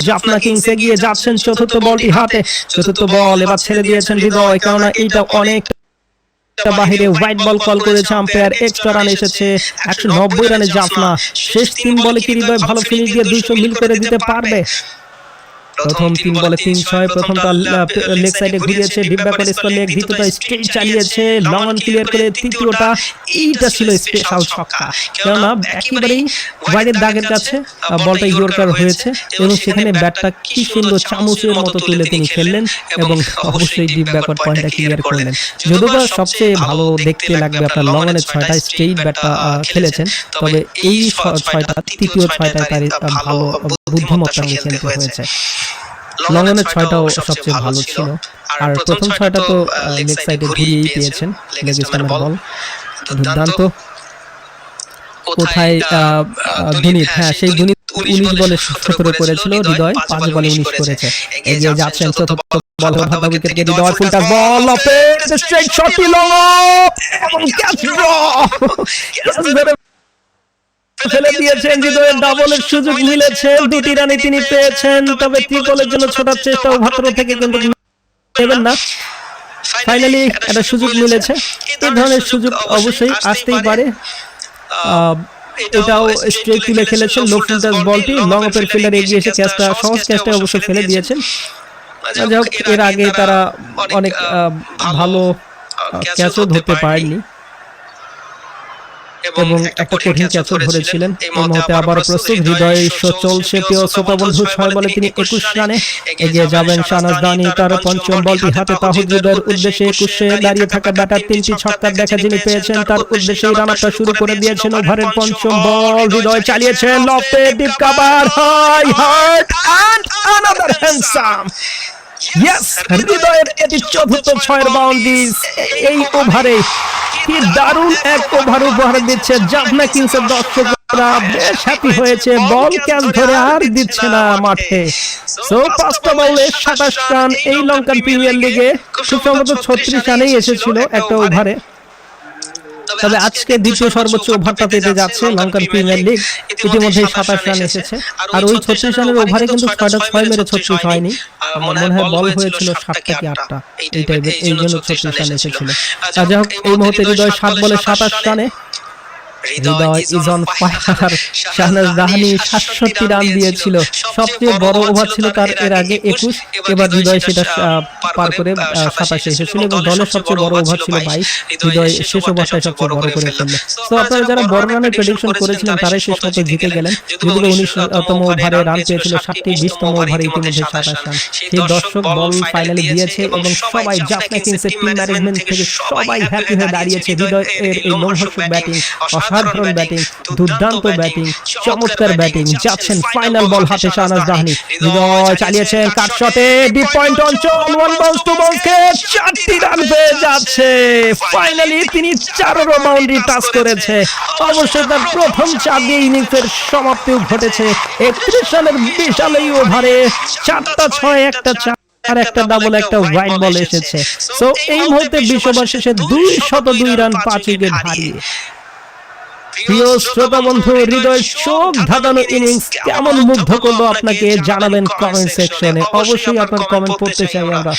Jaffna Kings এগিয়ে যাচ্ছেন চতুর্থ বলটি হাতে। চতুর্থ বল এবার ছেড়ে দিয়েছেন হৃদয়, কেননা এইটা অনেক বাহিরে হোয়াইট বল কল করেছে আম্পায়ার। এক্সট্রা রান এসেছে 190 রানে জাফনা। শেষ 3 বলে কি হৃদয় ভালো ফিনিশ দিয়ে 200 মিল করে দিতে পারবে? প্রথম 3 বলে 3-6, প্রথমটা লেগ সাইডে ঘুরিয়েছে, ডিপ ব্যাকওয়ার্ড স্কোয়ার লেগ, দ্বিতীয়টা স্ট্রেট চালিয়েছে, লং অন ক্লিয়ার করে, তৃতীয়টা এইটা ছিল স্পেশাল ছক্কা, কেননা একেবারেই ওয়াইডের দাগের কাছে বলটা ইয়র্কার হয়েছে এবং সেখানে ব্যাটটা কি সুন্দর চামচের মতো তুলে তিনি খেললেন এবং অবশ্যই ডিপ ব্যাকওয়ার্ড পয়েন্টটা ক্লিয়ার করলেন। যদিও সবচেয়ে ভালো দেখতে লাগবে আপনার লং অনের 6টা স্ট্রেট ব্যাটটা খেলেছেন, তবে এই 6টা তৃতীয় 6টায় তার ভালো বুদ্ধিমত্তা নিয়ে খেলতে হয়েছে। লঙ্গনের 6টাও সবচেয়ে ভালো ছিল, আর প্রথম 6টা তো লেগ সাইডে ঘুরিয়েই পেয়েছেন লেগ স্টাম্পের বল। দুর্দান্ত। কোথায় দুনিত, হ্যাঁ সেই দুনিত 19 বলে 17 করেছিল, হৃদয় 5 বলে 19 করেছে। এগিয়ে যাচ্ছেন চতুর্থ বল, ভালো উইকেট কে হৃদয়, ফুল টাচ বল অফে স্ট্রেট শটটি লং এবং ক্যাচ ড্র, ফেলে দিয়েছেন হৃদয়ের। ডাবলের সুযোগ মিলেছে, 2টি রানে তিনি পেয়েছেন, তবে ট্রিপলের জন্য ছোটার চেষ্টা ওভার থেকে কিন্তু নেবেন না। ফাইনালি একটা সুযোগ মিলেছে, এই ধরনের সুযোগ অবশ্যই আসতেই পারে। এটাও স্ট্রেট তুলে খেলেছেন, লো ফুল টাচ বলটি লং অফের ফিল্ডার এগিয়ে এসে ক্যাচটা, সহজ ক্যাচটা অবশ্যই ফেলে দিয়েছেন। যাই হোক, এর আগে তারা অনেক ভালো ক্যাচও ধরতে পারেননি এবং একটা কঠিন ক্যাচও ধরেছিলেন। এই মুহূর্তে আবার প্রস্তুত, হৃদয় চলছে প্রিয় শ্রোতা বন্ধু। 6 বলে তিনি 21 রানে এগিয়ে যাবেন শাহনাজ দানি। তার পঞ্চম বলটি হাতে, তাহিদ হৃদয়ের উদ্দেশ্যে 21-এ দাঁড়িয়ে থাকা ব্যাটার 3টি ছক্কার দেখা যিনি পেয়েছেন, তার উদ্দেশ্যে রান আপটা শুরু করে দিয়েছেন। ওভারের পঞ্চম বল হৃদয় চালিয়েছেন, লফটে deep cover, high heart and another handsome. Yes, হৃদয়ের এটি চতুর্থ 6-এর বাউন্ডারি। এই ওভারে কি দারুণ এক ওভার উপহার দিচ্ছে জাফনা কিংসের দর্শকরা, বেশ হ্যাপি হয়েছে। বল ক্যাচ ধরে আর দিচ্ছে না মাঠে। সো 5টা বলে 27 রান এই লঙ্কান প্রিমিয়ার লিগে, খুব সম্ভবত 36 রানেই এসেছিল একটা ওভারে। তবে আজকে দ্বিতীয় সর্বোচ্চ ওভারটা পেতে যাচ্ছে লঙ্কান প্রিমিয়ার লিগ, ইতিমধ্যে 27 রান এসেছে। আর ওই 36 রানের ওভারে কিন্তু 6টা 6 মেরে 36 হয়নি, মনে হয় বল হয়েছিল 7টা কি 8টা এই টাইপের, এই জন্য 36 রান এসেছিল। যাই হোক, এই মুহূর্তে হৃদয় 7 বলে 27 রানে, Hridoy is on fire. Shahnawaz Dahani 67 run দিয়েছিল, সবচেয়ে বড় ওভার ছিল তার এর আগে 21, এবার হৃদয় সেটা পার করে 27 এসেছিল এবং দলের সবচেয়ে বড় ওভার ছিল 22। হৃদয় শেষ ওভারটা সবচেয়ে বড় করে ফেললো। তো আপনারা যারা বড় রানের প্রেডিকশন করেছিলেন তারাই শেষ মতো জিতে গেলেন। যদিও 19তম ওভারে রান পেয়েছিল 7টি, 20তম ওভারে ইতিমধ্যে 27 রান। সেই দর্শক বল ফাইনালি দিয়েছে এবং সবাই জাফনা কিংসের টিম ম্যানেজমেন্ট থেকে সবাই হ্যাপি হয়ে দাঁড়িয়েছে। হৃদয়ের এই লোমহর্ষক ব্যাটিং, অসাধারণ ব্যাটিং, দুর্দান্ত ব্যাটিং, চমৎকার ব্যাটিং। যাচ্ছেন ফাইনাল বল হাতে শাহনাজ দাহানি, হৃদয় চালিয়েছেন কাট শটে, ডিপ পয়েন্ট অঞ্চল, ওয়ান বাউন্স টু বাউন্সকে 4টি রান পেয়ে যাচ্ছে। ফাইনালি তিনি 4 বাউন্ডারি টাচ করেছে। অবশ্যই তার প্রথম 4 দিয়ে ইনিংসের সমাপ্তিও ঘটেছে। 31 রানের বিশাল এই ওভারে 4টা 6, একটা 4 আর একটা ডাবল, একটা হোয়াইট বল এসেছে। সো এই মুহূর্তে 20 ওভার শেষে 202 রান 5 উইকেট হারিয়ে। প্রিয় শ্রোতা বন্ধু, হৃদয় চোখ ধাঁধানো ইনিংস কেমন মুগ্ধ করলো আপনাকে জানাবেন কমেন্ট সেকশনে। অবশ্যই আপনার কমেন্ট পড়তে চাই আমরা।